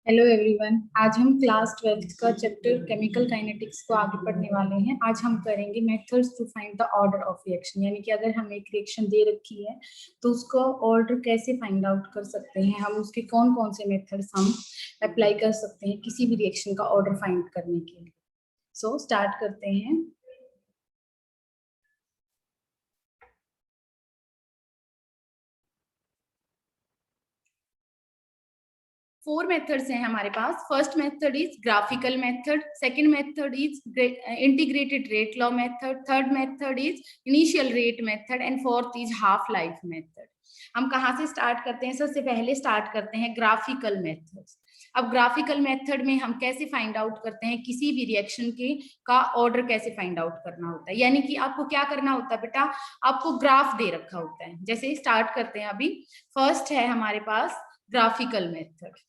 Hello everyone. आज हम class 12th का चैप्टर केमिकल काइनेटिक्स को आगे पढ़ने वाले हैं। आज हम करेंगे methods to find the order of reaction, यानी कि अगर हमें एक रिएक्शन दे रखी है तो उसको ऑर्डर कैसे फाइंड आउट कर सकते हैं, हम उसके कौन कौन से मेथड्स हम अप्लाई कर सकते हैं किसी भी रिएक्शन का ऑर्डर फाइंड करने के लिए। सो स्टार्ट करते हैं। फोर मेथड्स हैं हमारे पास। First method is graphical method, second method is integrated rate law method, third method is initial rate method and fourth is half life method. हम कहाँ से स्टार्ट करते हैं? सबसे पहले स्टार्ट करते हैं ग्राफिकल मेथड्स। अब ग्राफिकल मेथड में हम कैसे फाइंड आउट करते हैं किसी भी रिएक्शन के का ऑर्डर कैसे फाइंड आउट करना होता है, यानी कि आपको क्या करना होता है बेटा, आपको ग्राफ दे रखा होता है। जैसे स्टार्ट करते हैं अभी। फर्स्ट है हमारे पास ग्राफिकल मेथड।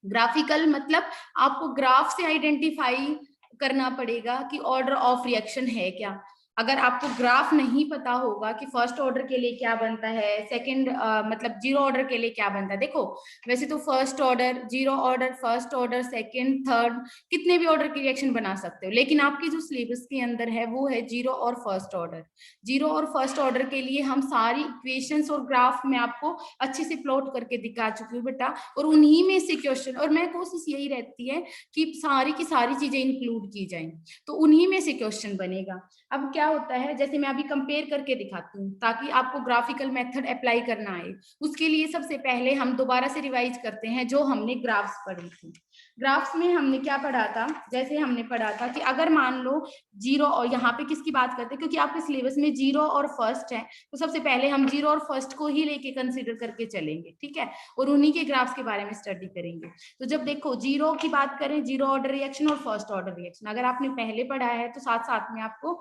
ग्राफिकल मतलब आपको ग्राफ से आइडेंटिफाई करना पड़ेगा कि ऑर्डर ऑफ रिएक्शन है क्या। अगर आपको ग्राफ नहीं पता होगा कि फर्स्ट ऑर्डर के लिए क्या बनता है, सेकंड मतलब जीरो ऑर्डर के लिए क्या बनता है। देखो वैसे तो first order, zero order, first order, second, third, कितने भी ऑर्डर की रिएक्शन बना सकते हो, लेकिन आपकी जो सिलेबस के अंदर है वो है जीरो और फर्स्ट ऑर्डर। जीरो और फर्स्ट ऑर्डर के लिए हम सारी इक्वेशंस और ग्राफ में आपको अच्छे से प्लॉट करके दिखा चुकी हूँ बेटा, और उन्हीं में से क्वेश्चन, और मैं कोशिश यही रहती है कि सारी की सारी चीजें इंक्लूड की जाएं, तो उन्हीं में से क्वेश्चन बनेगा। अब क्या होता है, जैसे मैं अभी कंपेयर करके दिखाती हूँ ताकि आपको ग्राफिकल मेथड अप्लाई करना आए। उसके लिए सबसे पहले हम दोबारा से रिवाइज करते हैं जो हमने ग्राफ्स पढ़ी थी। ग्राफ्स में हमने क्या पढ़ा था? जैसे हमने पढ़ा था कि अगर मान लो जीरो, और यहाँ पे किसकी बात करते हैं क्योंकि आपके सिलेबस में जीरो और फर्स्ट है, तो सबसे पहले हम जीरो और फर्स्ट को ही लेके कंसीडर करके चलेंगे, ठीक है, और उन्हीं के ग्राफ्स के बारे में स्टडी करेंगे। तो जब देखो जीरो की बात करें, जीरो ऑर्डर रिएक्शन और फर्स्ट ऑर्डर रिएक्शन अगर आपने पहले पढ़ा है तो साथ साथ में आपको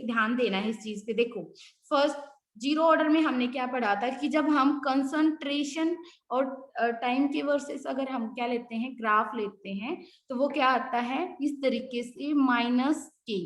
ध्यान देना है इस चीज पे। देखो फर्स्ट जीरो ऑर्डर में हमने क्या पढ़ा था कि जब हम कंसंट्रेशन और टाइम के वर्सेस अगर हम क्या लेते हैं, ग्राफ लेते हैं, तो वो क्या आता है इस तरीके से माइनस के।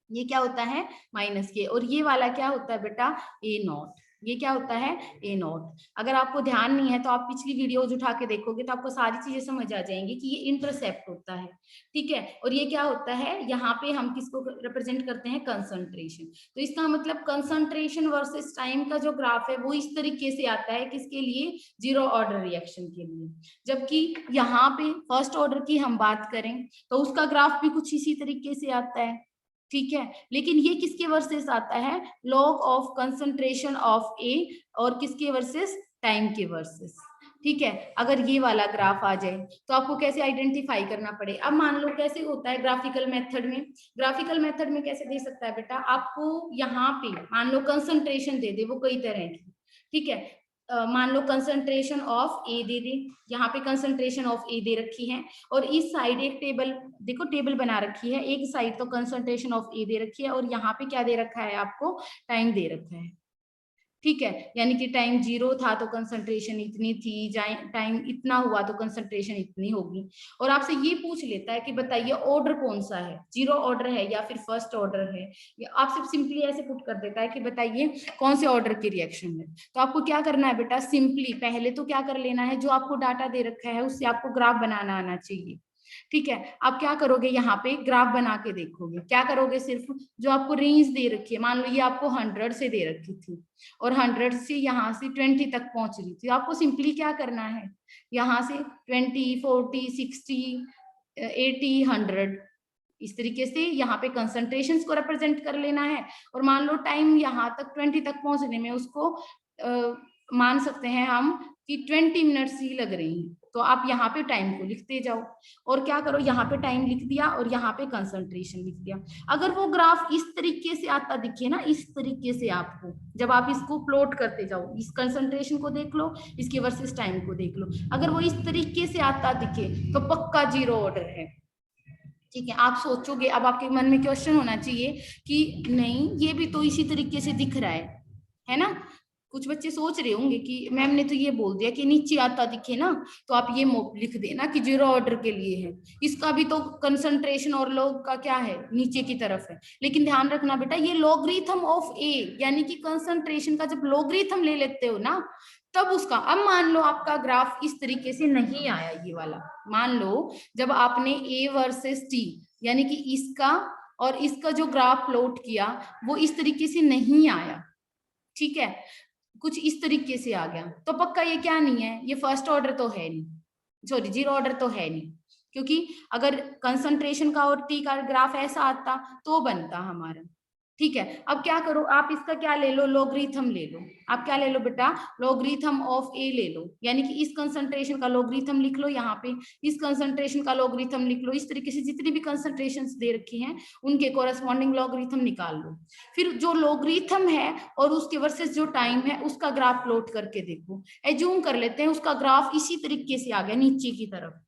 ये क्या होता है? माइनस के। और ये वाला क्या होता है बेटा? ए नॉट। ये क्या होता है? ए नॉट। अगर आपको ध्यान नहीं है तो आप पिछली वीडियोज उठा के देखोगे तो आपको सारी चीजें समझ आ जाएंगी कि ये इंटरसेप्ट होता है, ठीक है। और ये क्या होता है, यहाँ पे हम किसको रिप्रेजेंट करते हैं? कंसंट्रेशन। तो इसका मतलब कंसंट्रेशन वर्सेस टाइम का जो ग्राफ है वो इस तरीके से आता है, किसके लिए? जीरो ऑर्डर रिएक्शन के लिए। जबकि यहाँ पे फर्स्ट ऑर्डर की हम बात करें तो उसका ग्राफ भी कुछ इसी तरीके से आता है, ठीक है। लेकिन ये किसके वर्सेस आता है? लॉग ऑफ कंसंट्रेशन ऑफ ए, और किसके वर्सेस? टाइम के वर्सेस, ठीक है। अगर ये वाला ग्राफ आ जाए तो आपको कैसे आइडेंटिफाई करना पड़े? अब मान लो कैसे होता है ग्राफिकल मेथड में। ग्राफिकल मेथड में कैसे दे सकता है बेटा, आपको यहाँ पे मान लो कंसंट्रेशन दे दे, वो कई तरह की, ठीक है। मान लो कंसंट्रेशन ऑफ ए दे दे, यहाँ पे कंसंट्रेशन ऑफ ए दे रखी है, और इस साइड एक टेबल, देखो टेबल बना रखी है, एक साइड तो कंसंट्रेशन ऑफ ए दे रखी है और यहाँ पे क्या दे रखा है आपको? टाइम दे रखा है, ठीक है। यानी कि टाइम जीरो था तो कंसंट्रेशन इतनी थी, टाइम इतना हुआ तो कंसंट्रेशन इतनी होगी। और आपसे ये पूछ लेता है कि बताइए ऑर्डर कौन सा है, जीरो ऑर्डर है या फिर फर्स्ट ऑर्डर है, या आपसे सिंपली ऐसे पुट कर देता है कि बताइए कौन से ऑर्डर की रिएक्शन है। तो आपको क्या करना है बेटा, सिंपली पहले तो क्या कर लेना है, जो आपको डाटा दे रखा है उससे आपको ग्राफ बनाना आना चाहिए, ठीक है। आप क्या करोगे, यहाँ पे ग्राफ बना के देखोगे। क्या करोगे, सिर्फ जो आपको रेंज दे रखी है, मान लो ये आपको 100 से दे रखी थी और 100 से यहाँ से 20 तक पहुंच रही थी, आपको सिंपली क्या करना है, यहाँ से 20, 40, 60, 80, 100 इस तरीके से यहाँ पे कंसंट्रेशंस को रिप्रेजेंट कर लेना है। और मान लो टाइम यहाँ तक 20 तक पहुंचने में उसको मान सकते हैं हम कि 20 मिनट्स ही लग रही हैं, तो आप यहाँ पे टाइम को लिखते जाओ। और क्या करो, यहाँ पे टाइम लिख दिया और यहाँ पे कंसंट्रेशन लिख दिया। अगर वो ग्राफ इस तरीके से आता दिखे ना, इस तरीके से आपको, जब आप इसको प्लॉट करते जाओ, इस कंसंट्रेशन को देख लो, इसके वर्सेस टाइम को देख लो, अगर वो इस तरीके से आता दिखे तो पक्का जीरो ऑर्डर है, ठीक है। आप सोचोगे, अब आपके मन में क्वेश्चन होना चाहिए कि नहीं ये भी तो इसी तरीके से दिख रहा है ना, कुछ बच्चे सोच रहे होंगे कि मैम ने तो ये बोल दिया कि नीचे आता दिखे ना, तो आप ये लिख देना कि 0 ऑर्डर के लिए है। इसका भी तो कंसंट्रेशन और लॉग का क्या है, नीचे की तरफ है। लेकिन ध्यान रखना बेटा, ये लॉगरिथम ऑफ ए, यानी कि कंसंट्रेशन का जब लॉगरिथम ले लेते हो ना, तब उसका, अब मान लो आपका ग्राफ इस तरीके से नहीं आया, ये वाला मान लो जब आपने ए वर्सेस टी, यानी कि इसका और इसका जो ग्राफ प्लॉट किया वो इस तरीके से नहीं आया, ठीक है, कुछ इस तरीके से आ गया, तो पक्का ये क्या नहीं है, ये फर्स्ट ऑर्डर तो है नहीं, सॉरी 0 ऑर्डर तो है नहीं। क्योंकि अगर कंसंट्रेशन का और टी का ग्राफ ऐसा आता तो बनता हमारा, ठीक है। अब क्या करो, आप इसका क्या ले लो, लॉगरिथम ले लो। आप क्या ले लो बेटा, लॉगरिथम ऑफ ए ले लो, यानी कि इस कंसंट्रेशन का लॉगरिथम लिख लो यहाँ पे, इस कंसंट्रेशन का लॉगरिथम लिख लो, इस तरीके से जितनी भी कंसंट्रेशंस दे रखी हैं उनके कोरस्पॉन्डिंग लॉगरिथम निकाल लो। फिर जो लॉगरिथम है और उसके वर्सेस जो टाइम है उसका ग्राफ प्लॉट करके देखो। एज्यूम कर लेते हैं उसका ग्राफ इसी तरीके से आ गया नीचे की तरफ,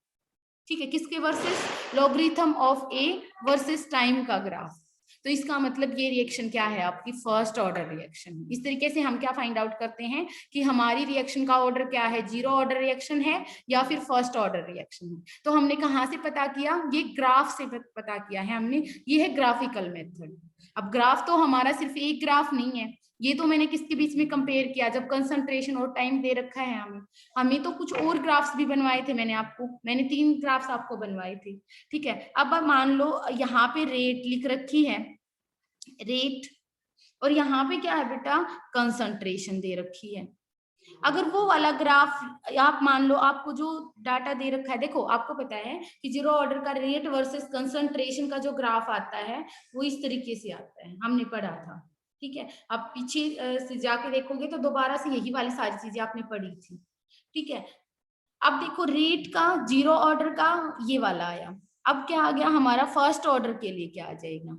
ठीक है, किसके versus, logarithm of A versus time का ग्राफ। तो इसका मतलब ये रिएक्शन क्या है, आपकी फर्स्ट ऑर्डर रिएक्शन। इस तरीके से हम क्या फाइंड आउट करते हैं कि हमारी रिएक्शन का ऑर्डर क्या है, 0 ऑर्डर रिएक्शन है या फिर फर्स्ट ऑर्डर रिएक्शन है। तो हमने कहाँ से पता किया, ये ग्राफ से पता किया है हमने, ये है ग्राफिकल मेथड। अब ग्राफ तो हमारा सिर्फ एक ग्राफ नहीं है, ये तो मैंने किसके बीच में कंपेयर किया, जब कंसंट्रेशन और टाइम दे रखा है हमें तो कुछ और ग्राफ्स भी बनवाए थे मैंने 3 ग्राफ्स आपको बनवाए थे, ठीक है। अब मान लो यहाँ पे रेट लिख रखी है, रेट, और यहाँ पे क्या है बेटा, कंसंट्रेशन दे रखी है। अगर वो वाला ग्राफ आप मान लो, आपको जो डाटा दे रखा है, देखो आपको पता है कि 0 ऑर्डर का रेट वर्सेस कंसंट्रेशन का जो ग्राफ आता है वो इस तरीके से आता है, हमने पढ़ा था, ठीक है। आप पीछे से जाके देखोगे तो दोबारा से यही वाली सारी चीजें आपने पढ़ी थी, ठीक है। अब देखो रेट का 0 ऑर्डर का ये वाला आया, अब क्या आ गया हमारा फर्स्ट ऑर्डर के लिए, क्या आ जाएगा,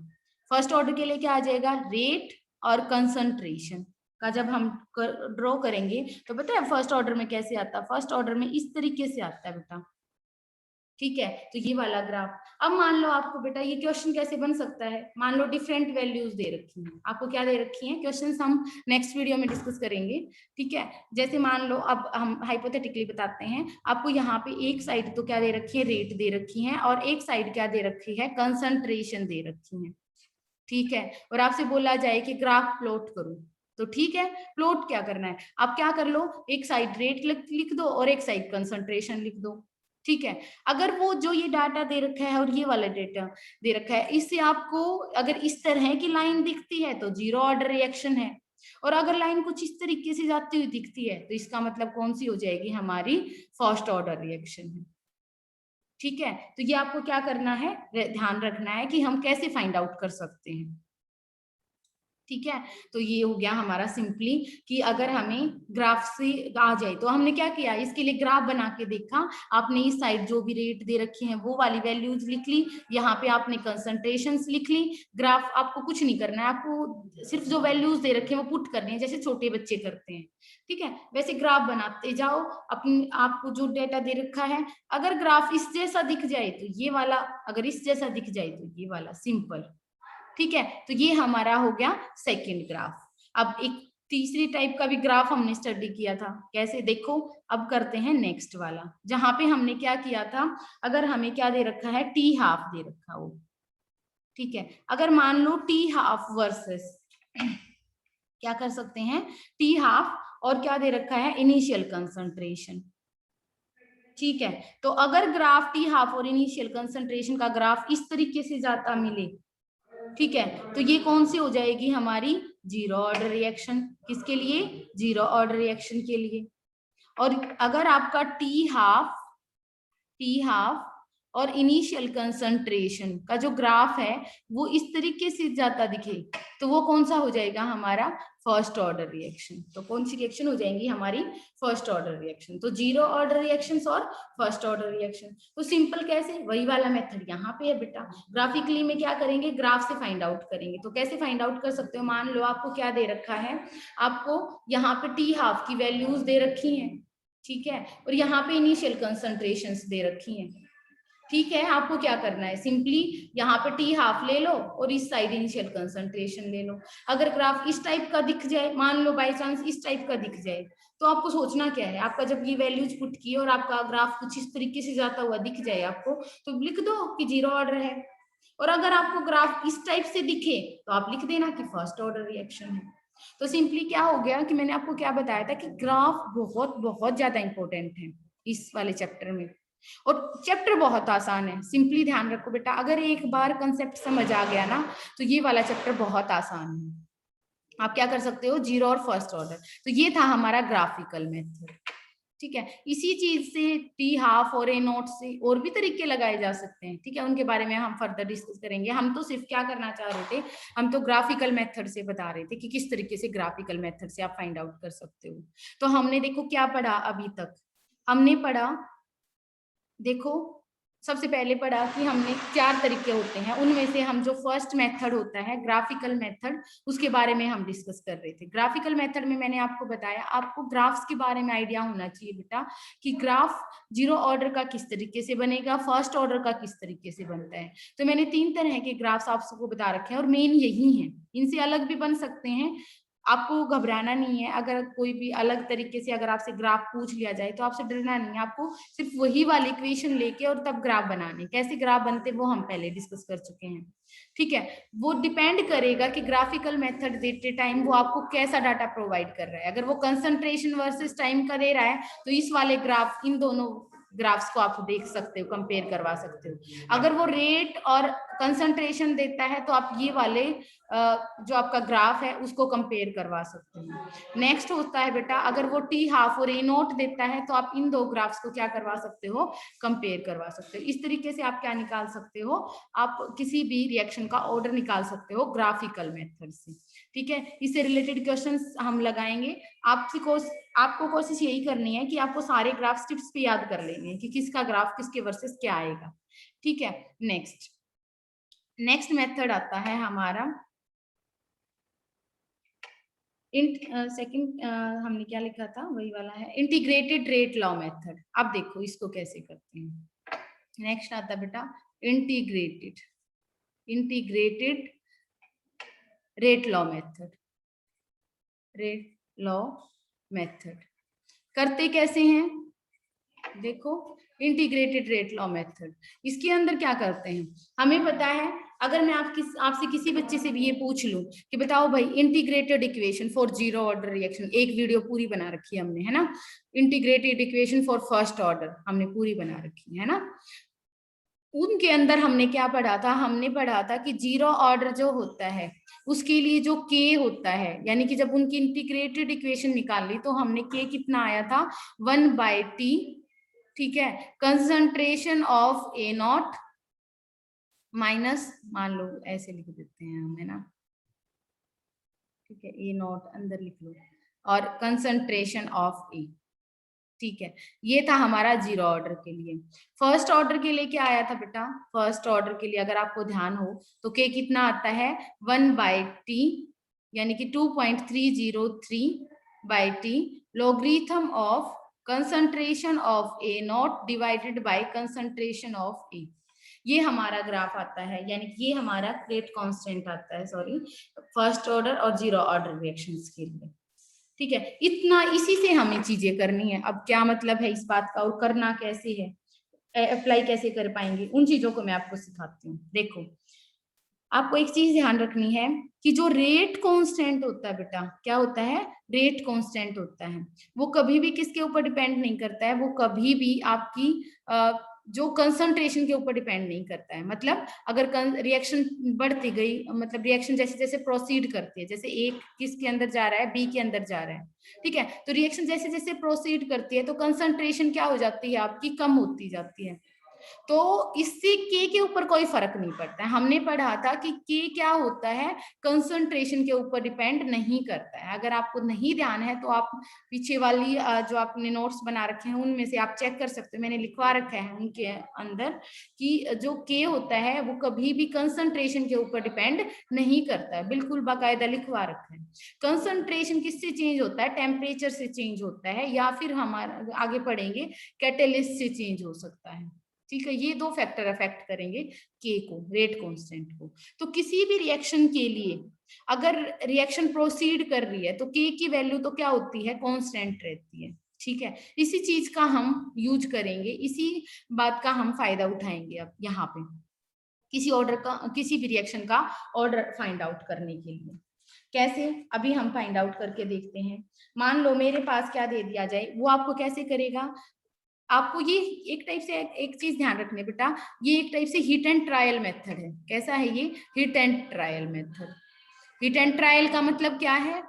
फर्स्ट ऑर्डर के लिए क्या आ जाएगा, रेट और कंसंट्रेशन का जब हम ड्रॉ करेंगे तो पता है फर्स्ट ऑर्डर में कैसे आता है, फर्स्ट ऑर्डर में इस तरीके से आता है बेटा, ठीक है। तो ये वाला ग्राफ, अब मान लो आपको बेटा ये क्वेश्चन कैसे बन सकता है, मान लो डिफरेंट वैल्यूज दे रखी हैं, आपको क्या दे रखी हैं, क्वेश्चंस हम नेक्स्ट वीडियो में डिस्कस करेंगे, ठीक है। जैसे मान लो अब हम हाइपोथेटिकली बताते हैं, आपको यहाँ पे एक साइड तो क्या दे रखी है, रेट दे रखी है, और एक साइड क्या दे रखी है, कंसंट्रेशन दे रखी है, ठीक है। और आपसे बोला जाए कि ग्राफ प्लॉट करो, तो ठीक है, प्लॉट क्या करना है, आप क्या कर लो, एक साइड रेट लिख दो और एक साइड कंसंट्रेशन लिख दो, ठीक है। अगर वो जो ये डाटा दे रखा है और ये वाला डेटा दे रखा है, इससे आपको अगर इस तरह की लाइन दिखती है तो 0 ऑर्डर रिएक्शन है, और अगर लाइन कुछ इस तरीके से जाती हुई दिखती है तो इसका मतलब कौन सी हो जाएगी, हमारी फर्स्ट ऑर्डर रिएक्शन है, ठीक है। तो ये आपको क्या करना है, ध्यान रखना है कि हम कैसे फाइंड आउट कर सकते हैं, ठीक है। तो ये हो गया हमारा सिंपली कि अगर हमें ग्राफ से आ जाए तो हमने क्या किया, इसके लिए ग्राफ बना के देखा, आपने इस साइड जो भी रेट दे रखे हैं वो वाली वैल्यूज लिख ली, यहाँ पे आपने कंसंट्रेशंस लिख ली, ग्राफ आपको कुछ नहीं करना है, आपको सिर्फ जो वैल्यूज दे रखे हैं वो पुट करनी है जैसे छोटे बच्चे करते हैं, ठीक है। वैसे ग्राफ बनाते जाओ, अपनी आपको जो डेटा दे रखा है, अगर ग्राफ इस जैसा दिख जाए तो ये वाला, अगर इस जैसा दिख जाए तो ये वाला, सिंपल, ठीक है। तो ये हमारा हो गया सेकंड ग्राफ। अब एक तीसरी टाइप का भी ग्राफ हमने स्टडी किया था, कैसे देखो, अब करते हैं नेक्स्ट वाला, जहां पे हमने क्या किया था, अगर हमें क्या दे रखा है, टी हाफ दे रखा हो, ठीक है। अगर मान लो टी हाफ वर्सेस क्या कर सकते हैं, टी हाफ, और क्या दे रखा है, इनिशियल कंसंट्रेशन, ठीक है। तो अगर ग्राफ टी हाफ और इनिशियल कंसंट्रेशन का ग्राफ इस तरीके से जाता मिले, ठीक है, तो ये कौन सी हो जाएगी हमारी 0 ऑर्डर रिएक्शन, किसके लिए, 0 ऑर्डर रिएक्शन के लिए। और अगर आपका टी हाफ और इनिशियल कंसंट्रेशन का जो ग्राफ है वो इस तरीके से जाता दिखे तो वो कौन सा हो जाएगा, हमारा फर्स्ट ऑर्डर रिएक्शन। तो कौन सी रिएक्शन हो जाएंगी, हमारी फर्स्ट ऑर्डर रिएक्शन। तो 0 ऑर्डर रिएक्शंस और फर्स्ट ऑर्डर रिएक्शन, तो सिंपल कैसे, वही वाला मेथड यहाँ पे है बेटा, ग्राफिकली में क्या करेंगे, ग्राफ से फाइंड आउट करेंगे। तो कैसे फाइंड आउट कर सकते हो, मान लो आपको क्या दे रखा है, आपको यहाँ पे टी हाफ की वैल्यूज दे रखी हैं, ठीक है, और यहाँ पे इनिशियल कंसंट्रेशंस दे रखी हैं, ठीक है, आपको क्या करना है, सिंपली यहाँ पे टी हाफ ले लो और इस साइड इनिशियल कंसंट्रेशन ले लो। अगर ग्राफ इस टाइप का दिख जाए, मान लो बाई चांस इस टाइप का दिख जाए, तो आपको सोचना क्या है, आपका जब ये वैल्यूज पुट की और आपका ग्राफ कुछ इस तरीके से जाता हुआ दिख जाए आपको, तो लिख दो कि 0 ऑर्डर है। और अगर आपको ग्राफ इस टाइप से दिखे तो आप लिख देना कि फर्स्ट ऑर्डर रिएक्शन है। तो सिंपली क्या हो गया कि मैंने आपको क्या बताया था कि ग्राफ बहुत बहुत ज्यादा इंपॉर्टेंट है इस वाले चैप्टर में। और चैप्टर बहुत आसान है, सिंपली ध्यान रखो बेटा, अगर एक बार कंसेप्ट समझ आ गया ना तो ये वाला चैप्टर बहुत आसान है। आप क्या कर सकते हो, 0 और फर्स्ट ऑर्डर। तो ये था हमारा ग्राफिकल मेथड। ठीक है, इसी चीज से टी हाफ और ए नोट से और भी तरीके लगाए जा सकते हैं। ठीक है, उनके बारे में हम फर्दर डिस्कस करेंगे। हम तो सिर्फ क्या करना चाह रहे थे, हम तो ग्राफिकल मेथड से बता रहे थे कि किस तरीके से ग्राफिकल मेथड से आप फाइंड आउट कर सकते हो। तो हमने देखो क्या पढ़ा अभी तक, हमने पढ़ा, देखो सबसे पहले पढ़ा कि हमने 4 तरीके होते हैं, उनमें से हम जो फर्स्ट मेथड होता है ग्राफिकल मेथड, उसके बारे में हम डिस्कस कर रहे थे। ग्राफिकल मेथड में मैंने आपको बताया, आपको ग्राफ्स के बारे में आइडिया होना चाहिए बेटा कि ग्राफ 0 ऑर्डर का किस तरीके से बनेगा, फर्स्ट ऑर्डर का किस तरीके से बनता है। तो मैंने 3 तरह के ग्राफ्स आप सबको बता रखे हैं और मेन यही है, इनसे अलग भी बन सकते हैं। आपको घबराना नहीं है, अगर कोई भी अलग तरीके से अगर आपसे ग्राफ पूछ लिया जाए तो आपसे डरना नहीं है, आपको सिर्फ वही वाली इक्वेशन लेके और तब ग्राफ बनाने। कैसे ग्राफ बनते वो हम पहले डिस्कस कर चुके हैं। ठीक है, वो डिपेंड करेगा कि ग्राफिकल मेथड देते टाइम वो आपको कैसा डाटा प्रोवाइड कर रहा है। अगर वो कंसंट्रेशन वर्सेस टाइम का दे रहा है तो इस वाले ग्राफ, इन दोनों ग्राफ्स को आप देख सकते हो, कंपेयर करवा सकते हो। अगर वो रेट और कंसंट्रेशन देता है तो आप ये वाले जो आपका ग्राफ है उसको कंपेयर करवा सकते हो। नेक्स्ट होता है बेटा, अगर वो टी हाफ और ए नोट देता है तो आप इन 2 ग्राफ्स को क्या करवा सकते हो, कंपेयर करवा सकते हो। इस तरीके से आप क्या निकाल सकते हो, आप किसी भी रिएक्शन का ऑर्डर निकाल सकते हो ग्राफिकल मेथड से। ठीक है, इससे रिलेटेड क्वेश्चंस हम लगाएंगे। आपको कोशिश यही करनी है कि आपको सारे ग्राफ स्टेप्स पे याद कर लेंगे कि किसका ग्राफ किसके वर्सेस क्या आएगा। ठीक है, नेक्स्ट मेथड आता है हमारा सेकंड, हमने क्या लिखा था वही वाला है, इंटीग्रेटेड रेट लॉ मेथड। अब देखो इसको कैसे करते हैं। नेक्स्ट आता बेटा इंटीग्रेटेड रेट लॉ मेथड। करते कैसे हैं, देखो इंटीग्रेटेड रेट लॉ मेथड, इसके अंदर क्या करते हैं, हमें पता है, अगर मैं आपसे किसी बच्चे से भी ये पूछ लूं कि बताओ भाई integrated equation for 0 order reaction, एक वीडियो पूरी बना रखी है हमने, है ना, integrated equation for first order हमने पूरी बना रखी है ना। उनके अंदर हमने क्या पढ़ा था, हमने पढ़ा था कि 0 ऑर्डर जो होता है उसके लिए जो के होता है, यानी कि जब उनकी इंटीग्रेटेड इक्वेशन निकाल ली तो हमने के कितना आया था, 1/t। ठीक है, concentration of A not minus, मान लो ऐसे लिख देते हैं हम, है ना, ठीक है, ए नॉट अंदर लिख लो और कंसंट्रेशन ऑफ ए। ठीक है, ये था हमारा 0 ऑर्डर के लिए। फर्स्ट ऑर्डर के लिए क्या आया था बेटा, फर्स्ट ऑर्डर के लिए अगर आपको ध्यान हो तो के कितना आता है, 1/t, यानी कि 2.303/t logarithm of concentration of A not divided by concentration of A. ये हमारा ग्राफ आता है, यानी कि ये हमारा रेट कांस्टेंट आता है, सॉरी, फर्स्ट ऑर्डर और 0 ऑर्डर रिएक्शंस के लिए। ठीक है, इतना इसी से हमें चीजें करनी है। अब क्या मतलब है इस बात का और करना कैसे है, अप्लाई कैसे कर पाएंगे, उन चीजों को मैं आपको सिखाती हूँ। देखो, आपको एक चीज ध्यान रखनी है कि जो रेट कांस्टेंट होता है बेटा, क्या होता है, रेट कांस्टेंट होता है, वो कभी भी किसके ऊपर डिपेंड नहीं करता है, वो कभी भी आपकी जो कंसंट्रेशन के ऊपर डिपेंड नहीं करता है। मतलब अगर रिएक्शन बढ़ती गई, मतलब रिएक्शन जैसे जैसे प्रोसीड करती है, जैसे एक किसके अंदर जा रहा है, बी के अंदर जा रहा है, ठीक है, तो रिएक्शन जैसे जैसे प्रोसीड करती है तो कंसंट्रेशन क्या हो जाती है आपकी, कम होती जाती है। तो इससे के ऊपर कोई फर्क नहीं पड़ता है। हमने पढ़ा था कि के क्या होता है, कंसंट्रेशन के ऊपर डिपेंड नहीं करता है। अगर आपको नहीं ध्यान है तो आप पीछे वाली जो आपने नोट्स बना रखे हैं उनमें से आप चेक कर सकते हो, मैंने लिखवा रखा है उनके अंदर कि जो के होता है वो कभी भी कंसंट्रेशन के ऊपर डिपेंड नहीं करता है, बिल्कुल बाकायदा लिखवा रखा है। कंसंट्रेशन किससे चेंज होता है, टेम्परेचर से चेंज होता है, या फिर हमारा आगे पढ़ेंगे कैटेलिस्ट से चेंज हो सकता है। ठीक है, ये दो फैक्टर अफेक्ट करेंगे के को, रेट कांस्टेंट को। तो किसी भी रिएक्शन के लिए अगर रिएक्शन प्रोसीड कर रही है तो के की वैल्यू तो क्या होती है, कांस्टेंट रहती है। ठीक है, इसी चीज का हम यूज करेंगे, इसी बात का हम फायदा उठाएंगे अब यहाँ पे किसी ऑर्डर का, किसी भी रिएक्शन का ऑर्डर फाइंड आउट करने के लिए। कैसे, अभी हम फाइंड आउट करके देखते हैं। मान लो मेरे पास क्या दे दिया जाए, वो आपको कैसे करेगा, आपको ये एक टाइप से एक चीज ध्यान रखने बेटा, ये एक टाइप से हिट एंड ट्रायल मेथड है। कैसा है ये, hit and trial method. Hit and trial का मतलब क्या है,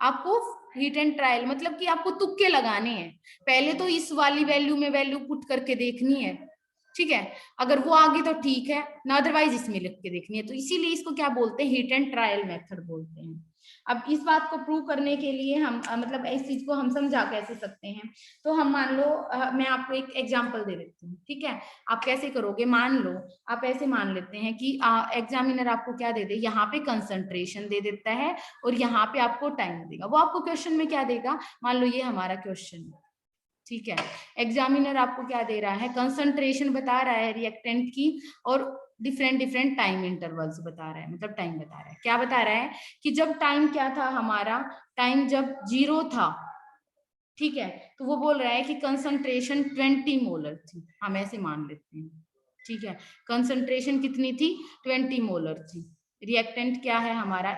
आपको हिट एंड ट्रायल मतलब कि आपको तुक्के लगाने हैं। पहले तो इस वाली वैल्यू में वैल्यू पुट करके देखनी है, ठीक है, अगर वो आ गई तो ठीक है, ना अदरवाइज इसमें लिख के देखनी है। तो इसीलिए इसको क्या बोलते हैं, हिट एंड ट्रायल मेथड बोलते हैं। अब इस बात को प्रूव करने के लिए हम मतलब इस चीज को हम समझा कैसे सकते हैं, तो हम मान लो मैं आपको एक एग्जांपल दे देती हूँ, ठीक है। आप कैसे करोगे, मान लो आप ऐसे मान लेते हैं कि एग्जामिनर आपको क्या दे दे, यहाँ पे कंसंट्रेशन दे देता है और यहाँ पे आपको टाइम देगा। वो आपको क्वेश्चन में क्या देगा, मान लो ये हमारा क्वेश्चन है, ठीक है। एग्जामिनर आपको क्या दे रहा है, कंसंट्रेशन बता रहा है रिएक्टेंट की और डिफरेंट डिफरेंट टाइम इंटरवल्स बता रहा है, मतलब टाइम बता रहा है। क्या बता रहा है कि जब टाइम क्या था हमारा, टाइम जब 0 था, ठीक है, तो वो बोल रहा है कि कंसंट्रेशन 20 मोलर थी, हम ऐसे मान लेते हैं, ठीक है। कंसंट्रेशन कितनी थी, 20 मोलर थी। रिएक्टेंट क्या है हमारा,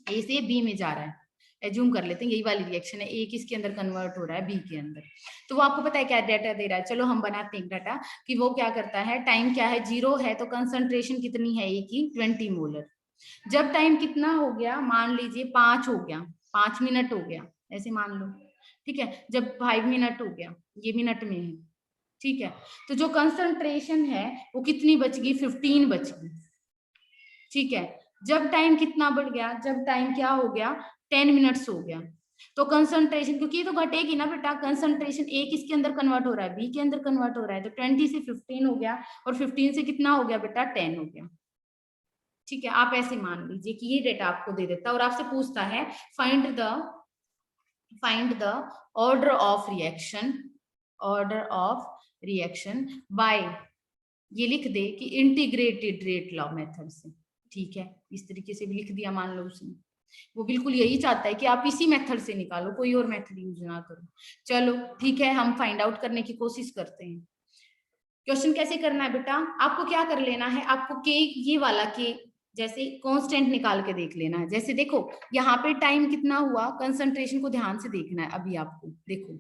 ए से बी में जा रहा है, एज्यूम कर लेते हैं यही वाली रिएक्शन है, ए किसके अंदर कन्वर्ट हो रहा है, बी के अंदर। तो वो आपको पता है क्या डाटा दे रहा है, चलो हम बनाते हैं डाटा कि वो क्या करता है, टाइम क्या है 0 है तो कंसंट्रेशन कितनी है ए की, 20 मोलर। जब टाइम कितना हो गया, मान लीजिए 5 हो गया, 5 मिनट हो गया, ऐसे मान लो, ठीक है। जब 5 मिनट हो गया, ये मिनट में है, ठीक है, तो जो कंसंट्रेशन है वो कितनी बच गई, 15 बच गई, ठीक है। जब टाइम कितना बढ़ गया, जब टाइम क्या हो गया, 10 मिनट्स हो गया, तो कंसंट्रेशन, क्योंकि ये तो घटेगी ना बेटा, कंसंट्रेशन ए किसके अंदर कन्वर्ट हो रहा है, बी के अंदर कन्वर्ट हो रहा है, तो 20 से 15 हो गया और 15 से कितना हो गया बेटा, 10 हो गया, ठीक है। आप ऐसे मान लीजिए कि ये डेटा आपको दे देता है और आपसे पूछता है find the order of reaction, order of reaction by, ये लिख दे कि इंटीग्रेटेड रेट लॉ मेथड से, ठीक है, इस तरीके से भी लिख दिया मान लो उसने। वो बिल्कुल यही चाहता है कि आप इसी मेथड से निकालो, कोई और मेथड यूज ना करो। चलो ठीक है, हम फाइंड आउट करने की कोशिश करते हैं। क्वेश्चन कैसे करना है बेटा, आपको क्या कर लेना है, आपको के, ये वाला के जैसे कांस्टेंट निकाल के देख लेना है। जैसे देखो यहाँ पे टाइम कितना हुआ, कंसंट्रेशन को ध्यान से देखना है। अभी आपको देखो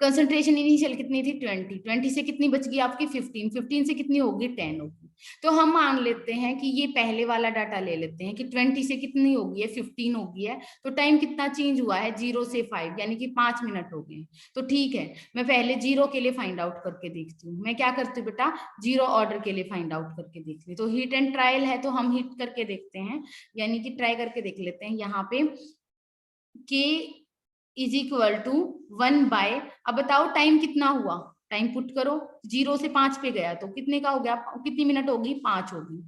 कंसंट्रेशन इनिशियल कितनी थी, 20, 20 से कितनी बच गई आपकी 15, 15 से कितनी होगी, 10 होगी। तो हम मान लेते हैं कि ये पहले वाला डाटा ले लेते हैं कि 20 से कितनी होगी है, 15 होगी है, तो टाइम कितना चेंज हुआ है, 0 से 5, यानी कि 5 मिनट हो गए। तो ठीक है, मैं पहले 0 के लिए फाइंड आउट करके देखती हूँ। मैं क्या करती हूँ बेटा, 0 ऑर्डर के लिए फाइंड आउट करके देख ली। तो हिट एंड ट्रायल है तो हम हिट करके देखते हैं, यानी कि ट्राई करके देख लेते हैं। यहाँ पे के इज इक्वल टू 1 बाय, अब बताओ टाइम कितना हुआ, टाइम पुट करो, 0 से 5 पे गया तो कितने का हो गया, कितनी मिनट होगी, 5 होगी,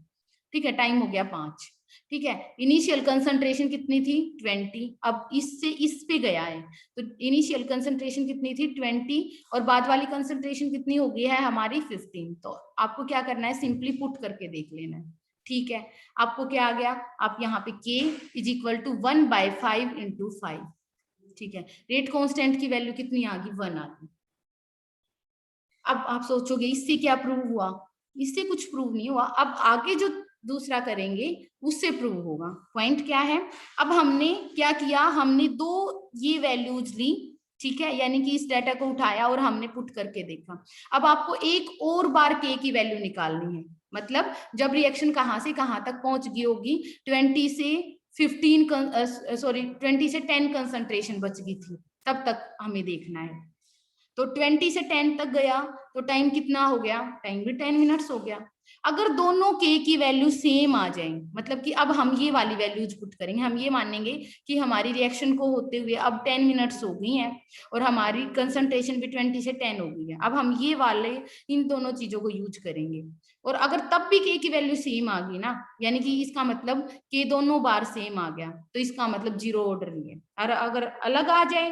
ठीक है, टाइम हो गया 5, ठीक है। इनिशियल कंसंट्रेशन कितनी थी, 20, अब इससे इस पे गया है तो इनिशियल कंसंट्रेशन कितनी थी, 20, और बाद वाली कंसंट्रेशन कितनी हो गई है हमारी 15। तो आपको क्या करना है, सिंपली पुट करके देख लेना है, ठीक है। आपको क्या आ गया, आप यहाँ पे k is equal to 1 by 5 into 5, ठीक है। रेट कांस्टेंट की वैल्यू कितनी आ गई, 1 आ गई। अब आप सोचोगे इससे क्या प्रूव हुआ, इससे कुछ प्रूव नहीं हुआ, अब आगे जो दूसरा करेंगे उससे प्रूव होगा। पॉइंट क्या है, अब हमने क्या किया, हमने दो ये वैल्यूज ली, ठीक है, यानी कि इस डाटा को उठाया और हमने पुट करके देखा। अब आपको एक और बार के की वैल्यू निकालनी है, मतलब जब रिएक्शन कहां से कहां तक पहुंच गई होगी, 20 से 20 से 10 कंसंट्रेशन बच गई थी, तब तक हमें देखना है। तो 20 से 10 तक गया तो टाइम कितना हो गया, टाइम भी 10 मिनट्स हो गया। अगर दोनों के की वैल्यू सेम आ जाए, मतलब कि अब हम ये वाली वैल्यूज पुट करेंगे, हम ये मानेंगे कि हमारी रिएक्शन को होते हुए अब 10 मिनट्स हो गई हैं और हमारी कंसंट्रेशन भी 20 से 10 हो गई है। अब हम ये वाले इन दोनों चीजों को यूज करेंगे, और अगर तब भी के की वैल्यू सेम आ गई ना, यानी कि इसका मतलब के दोनों बार सेम आ गया, तो इसका मतलब 0 ऑर्डर नहीं है। और अगर अलग आ जाए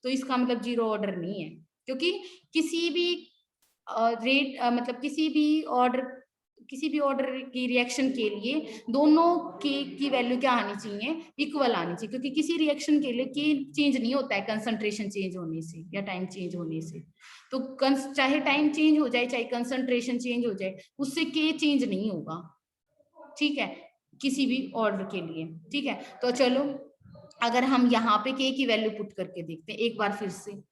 तो इसका मतलब 0 ऑर्डर नहीं है, क्योंकि किसी भी रेट मतलब किसी भी ऑर्डर की रिएक्शन के लिए दोनों के की वैल्यू क्या आनी चाहिए, इक्वल आनी चाहिए, क्योंकि किसी रिएक्शन के लिए के चेंज नहीं होता है कंसंट्रेशन चेंज होने से या टाइम चेंज होने से। तो चाहे टाइम चेंज हो जाए चाहे कंसंट्रेशन चेंज हो जाए, उससे के चेंज नहीं होगा, ठीक है, किसी भी ऑर्डर के लिए, ठीक है। तो चलो अगर हम यहाँ पे के की वैल्यू पुट करके देखते हैं एक बार फिर से,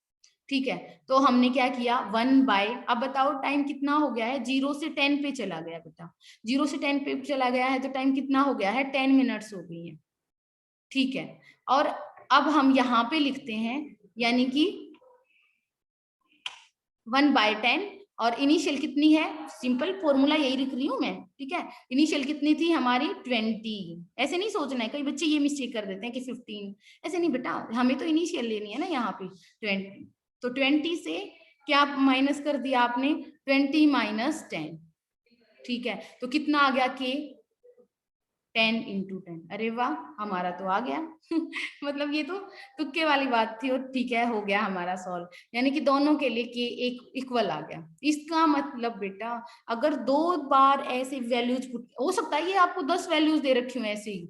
ठीक है। तो हमने क्या किया 1/, अब बताओ टाइम कितना हो गया है, 0 से 10 पे चला गया बेटा, 0 से 10 पे चला गया है तो टाइम कितना हो गया है, 10 मिनट्स हो गई है, ठीक है। और अब हम यहाँ पे लिखते हैं यानी कि 1/10, और इनिशियल कितनी है, सिंपल फॉर्मूला यही लिख रही हूं मैं, ठीक है। इनिशियल कितनी थी हमारी 20, ऐसे नहीं सोचना है, कई बच्चे ये मिस्टेक कर देते हैं कि 15, ऐसे नहीं बेटा, हमें तो इनिशियल लेनी है ना यहाँ पे 20। तो 20 से क्या माइनस कर दिया आपने, 20 - 10, ठीक है। तो कितना आ गया के, 10 × 10, अरे वाह हमारा तो आ गया मतलब ये तो तुक्के वाली बात थी, और ठीक है हो गया हमारा सॉल्व, यानी कि दोनों के लिए के एक इक्वल आ गया। इसका मतलब बेटा अगर 2 बार ऐसे वैल्यूज हो सकता है ये आपको 10 वैल्यूज दे रखी हूँ ऐसे ही,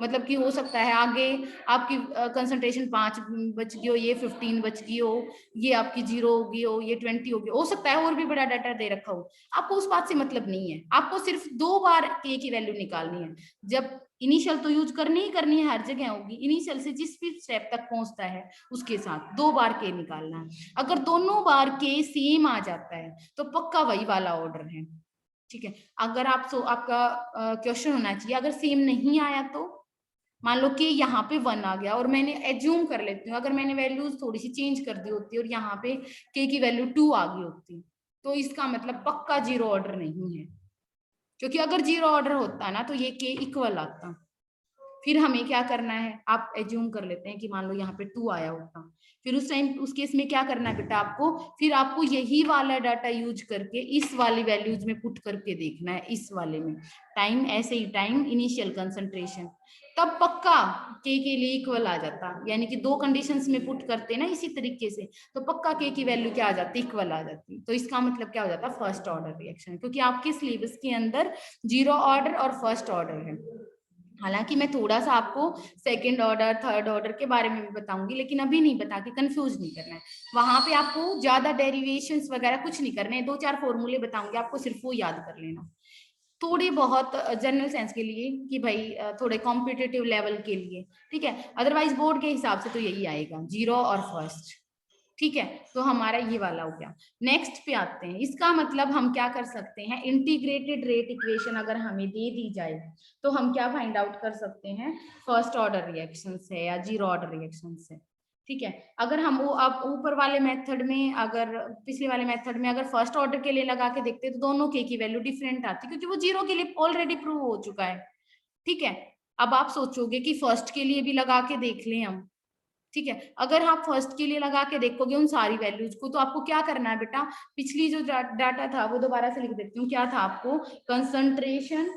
मतलब कि हो सकता है आगे आपकी कंसंट्रेशन 5 बच गई हो, ये 15 बच गई हो, ये आपकी 0 होगी हो, ये 20 होगी, हो सकता है और भी बड़ा डाटा दे रखा हो, आपको उस बात से मतलब नहीं है, आपको सिर्फ 2 बार के की वैल्यू निकालनी है। जब इनिशियल तो यूज करनी ही करनी है, हर जगह होगी, इनिशियल से जिस भी स्टेप तक पहुंचता है उसके साथ 2 बार के निकालना है। अगर दोनों बार के सेम आ जाता है तो पक्का वही वाला ऑर्डर है, ठीक है। अगर आपका क्वेश्चन होना चाहिए अगर सेम नहीं आया तो, मान लो कि यहाँ पे 1 आ गया और मैंने एज्यूम कर लेती हूँ अगर मैंने वैल्यूज थोड़ी सी चेंज कर दी होती और यहाँ पे के की वैल्यू 2 आ गई होती, तो इसका मतलब पक्का 0 ऑर्डर नहीं है, क्योंकि अगर 0 ऑर्डर होता ना तो ये के इक्वल आता। फिर हमें क्या करना है, आप एज्यूम कर लेते हैं कि मान लो यहाँ पे 2 आया होता, फिर उस टाइम उस केस में क्या करना है बेटा आपको, फिर आपको यही वाला डाटा यूज करके इस वाली वैल्यूज में पुट करके देखना है, इस वाले में टाइम, ऐसे ही टाइम इनिशियल कंसंट्रेशन, तब पक्का के लिए इक्वल आ जाता, यानी कि 2 कंडीशंस में पुट करते ना इसी तरीके से, तो पक्का के की वैल्यू क्या आ जाती, इक्वल आ जाती। तो इसका मतलब क्या हो जाता, फर्स्ट ऑर्डर रिएक्शन, क्योंकि आपके सिलेबस के अंदर 0 ऑर्डर और फर्स्ट ऑर्डर है। हालांकि मैं थोड़ा सा आपको सेकंड ऑर्डर थर्ड ऑर्डर के बारे में भी बताऊंगी, लेकिन अभी नहीं बता के कंफ्यूज नहीं करना है, वहां पे आपको ज्यादा डेरिवेशंस वगैरह कुछ नहीं करने, 2-4 फॉर्मूले बताऊंगी आपको, सिर्फ वो याद कर लेना, थोड़ी बहुत जनरल साइंस के लिए कि भाई थोड़े कॉम्पिटिटिव लेवल के लिए, ठीक है। अदरवाइज बोर्ड के हिसाब से तो यही आएगा 0 और फर्स्ट, ठीक है। तो हमारा ये वाला हो गया। नेक्स्ट पे आते हैं, इसका मतलब हम क्या कर सकते हैं, इंटीग्रेटेड रेट इक्वेशन अगर हमें दे दी जाए तो हम क्या फाइंड आउट कर सकते हैं, फर्स्ट ऑर्डर रिएक्शन है या 0 ऑर्डर रिएक्शन है, ठीक है। अगर हम वो अब ऊपर वाले मेथड में, अगर पिछले वाले मेथड में अगर फर्स्ट ऑर्डर के लिए लगा के देखते तो दोनों के की वैल्यू डिफरेंट आती, क्योंकि वो 0 के लिए ऑलरेडी प्रूव हो चुका है, ठीक है। अब आप सोचोगे कि फर्स्ट के लिए भी लगा के देख लें हम, ठीक है। अगर आप फर्स्ट के लिए लगा के देखोगे उन सारी वैल्यूज को, तो आपको क्या करना है बेटा, पिछली जो डाटा था वो दोबारा से लिख देती हूँ, क्या था आपको, कंसंट्रेशन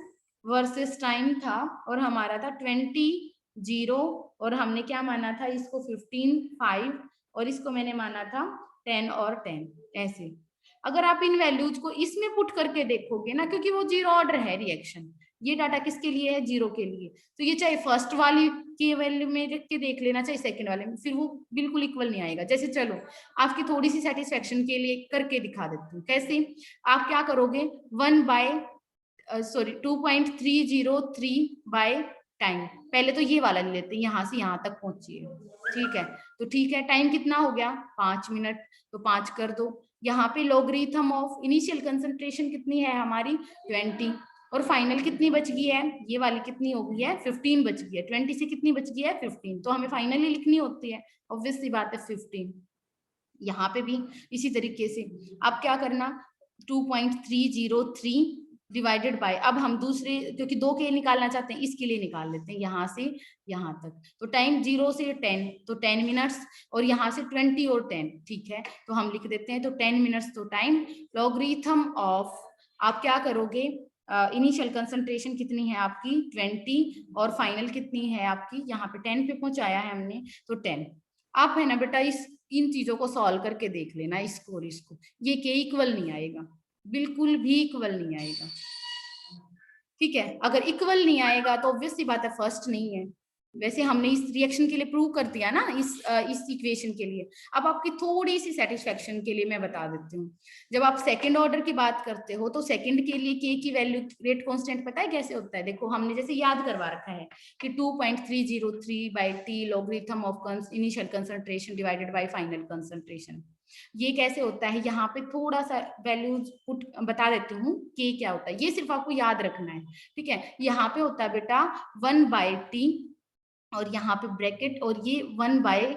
वर्सेस टाइम था, और हमारा था 20 0, और हमने क्या माना था इसको 15 5, और इसको मैंने माना था 10 और 10, ऐसे। अगर आप इन वैल्यूज को इसमें पुट करके देखोगे ना, क्योंकि वो 0 ऑर्डर है रिएक्शन, ये डाटा किसके लिए है, 0 के लिए, तो ये चाहे फर्स्ट वाली की वैल्यू में रख के देख लेना चाहे सेकंड वाले में, फिर वो बिल्कुल इक्वल नहीं आएगा। जैसे चलो आपकी थोड़ी सी सेटिस्फेक्शन के लिए करके दिखा देती हूँ कैसे, आप क्या करोगे 2.303 टाइम, पहले तो ये वाला ले लेते हैं, यहाँ से यहाँ तक पहुंचिए, ठीक है। तो ठीक है, टाइम कितना हो गया 5 मिनट, तो 5 कर दो, यहाँ पे लॉगरिथम ऑफ इनिशियल कंसंट्रेशन कितनी है हमारी 20, और फाइनल कितनी बच गई है, ये वाली कितनी हो गई है 15 बच गई है, 20 से कितनी बच गई है 15, तो हमें फाइनली लिखनी होती है, ऑब्वियस सी बात है 15। यहाँ पे भी इसी तरीके से आप क्या करना, 2.303 डिवाइडेड बाय, अब हम दूसरे क्योंकि 2 के निकालना चाहते हैं इसके लिए निकाल लेते हैं, यहाँ से यहाँ तक, तो टाइम 0 से 10 तो 10 मिनट्स, और यहाँ से 20 और 10, ठीक है। तो हम लिख देते हैं, तो 10 मिनट्स तो टाइम लॉगरिथम ऑफ, आप क्या करोगे, इनिशियल कंसंट्रेशन कितनी है आपकी 20, और फाइनल कितनी है आपकी, यहाँ पे 10 पे पहुंचाया है हमने तो 10, आप है ना बेटा इस इन चीजों को सॉल्व करके देख लेना, इसको और इसको। ये के इक्वल नहीं आएगा, बिल्कुल भी इक्वल नहीं आएगा, ठीक है। अगर इक्वल नहीं आएगा तो ऑब्वियस सी बात है फर्स्ट नहीं है। वैसे हमने इस रिएक्शन के लिए प्रूव कर दिया ना, इस इक्वेशन के लिए। अब आपकी थोड़ी सी सेटिस्फेक्शन के लिए मैं बता देती हूँ, जब आप सेकंड ऑर्डर की बात करते हो तो सेकंड के लिए के की वैल्यू रेट कांस्टेंट पता है कैसे होता है? देखो हमने जैसे याद करवा रखा है कि 2.303 by T logarithm of initial concentration divided by final concentration. ये कैसे होता है? यहाँ पे थोड़ा सा वैल्यूज पुट बता देती हूँ के क्या होता है, ये सिर्फ आपको याद रखना है, ठीक है। यहाँ पे होता है बेटा 1/t और यहाँ पे ब्रैकेट, और ये 1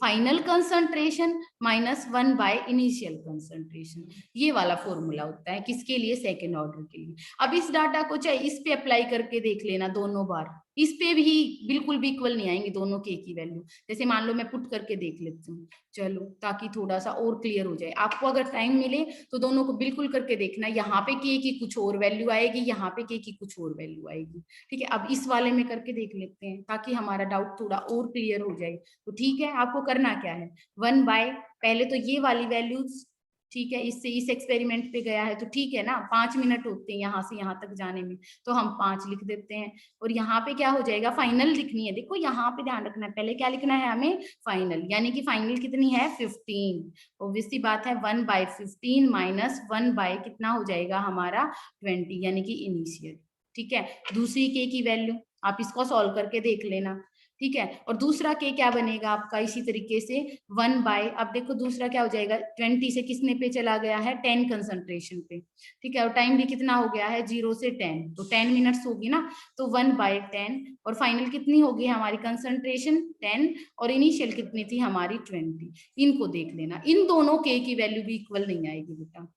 final concentration minus 1 initial concentration. ये वाला फॉर्मूला होता है किसके लिए? सेकेंड ऑर्डर के लिए। अब इस डाटा को चाहे इस पे अप्लाई करके देख लेना दोनों बार, इस पे भी बिल्कुल भी इक्वल नहीं आएंगे दोनों के की वैल्यू। जैसे मान लो मैं पुट करके देख लेती हूँ, चलो, ताकि थोड़ा सा और क्लियर हो जाए आपको। अगर टाइम मिले तो दोनों को बिल्कुल करके देखना, यहाँ पे के की कुछ और वैल्यू आएगी, यहाँ पे के की कुछ और वैल्यू आएगी, ठीक है। अब इस वाले में करके देख लेते हैं ताकि हमारा डाउट थोड़ा और क्लियर हो जाए। तो ठीक है, आपको करना क्या है, 1 पहले तो ये वाली वैल्यूज, ठीक है, इससे इस एक्सपेरिमेंट पे गया है तो ठीक है ना, 5 मिनट होते हैं यहाँ से यहाँ तक जाने में, तो हम 5 लिख देते हैं। और यहाँ पे क्या हो जाएगा, फाइनल लिखनी है। देखो यहाँ पे ध्यान रखना है, पहले क्या लिखना है हमें, फाइनल, यानी कि फाइनल कितनी है, 15। ऑब्वियस सी बात है 1/15 माइनस 1 कितना हो जाएगा हमारा 20, यानी कि इनिशियल, ठीक है। दूसरी के की वैल्यू आप इसको सॉल्व करके देख लेना, ठीक है। और दूसरा के क्या बनेगा आपका, इसी तरीके से 1 अब देखो दूसरा क्या हो जाएगा, 20 से किसने पे चला गया है, 10 कंसंट्रेशन पे, ठीक है। और टाइम भी कितना हो गया है, 0 से 10, तो 10 मिनट्स होगी ना, तो 1/10। और फाइनल कितनी होगी हमारी कंसंट्रेशन, 10, और इनिशियल कितनी थी हमारी 20। इनको देख लेना, इन दोनों के की वैल्यू भी इक्वल नहीं आएगी बेटा,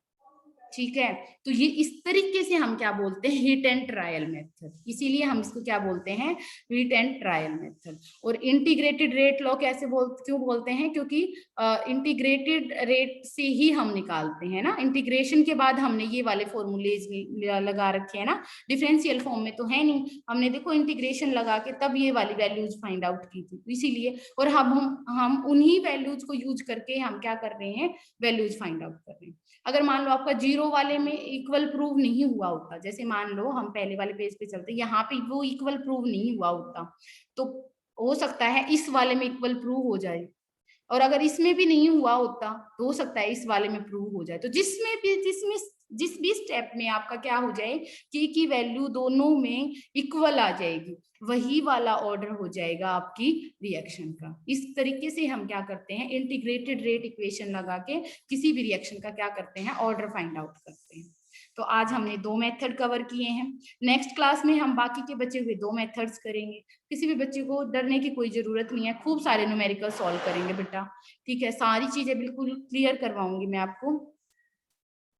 ठीक है। तो ये इस तरीके से हम क्या बोलते हैं, हिट एंड ट्रायल मेथड, इसीलिए हम इसको क्या बोलते हैं, हिट एंड ट्रायल मेथड। और इंटीग्रेटेड रेट लॉ कैसे क्यों बोलते हैं, क्योंकि इंटीग्रेटेड रेट से ही हम निकालते हैं ना, इंटीग्रेशन के बाद हमने ये वाले फॉर्मूलेज लगा रखे हैं ना, डिफरेंशियल फॉर्म में तो है नहीं, हमने देखो इंटीग्रेशन लगा के तब ये वाली वैल्यूज फाइंड आउट की थी, इसीलिए। और हम उन्हीं वैल्यूज को यूज करके हम क्या कर रहे हैं, वैल्यूज फाइंड आउट कर रहे हैं। अगर मान लो आपका 0 वाले में इक्वल प्रूव नहीं हुआ होता, जैसे मान लो हम पहले वाले पेज पे चलते, यहाँ पे वो इक्वल प्रूव नहीं हुआ होता, तो हो सकता है इस वाले में इक्वल प्रूव हो जाए। और अगर इसमें भी नहीं हुआ होता तो हो सकता है इस वाले में प्रूव हो जाए। तो जिस भी स्टेप में आपका क्या हो जाए, के की वैल्यू दोनों में इक्वल आ जाएगी, वही वाला ऑर्डर हो जाएगा आपकी रिएक्शन का। इस तरीके से हम क्या करते हैं, इंटीग्रेटेड रेट इक्वेशन लगा के किसी भी रिएक्शन का क्या करते हैं, ऑर्डर फाइंड आउट करते हैं। तो आज हमने 2 मेथड कवर किए हैं, नेक्स्ट क्लास में हम बाकी के बचे हुए 2 मेथड्स करेंगे। किसी भी बच्चे को डरने की कोई जरूरत नहीं है, खूब सारे न्यूमेरिकल सॉल्व करेंगे बेटा, ठीक है। सारी चीजें बिल्कुल क्लियर करवाऊंगी मैं आपको।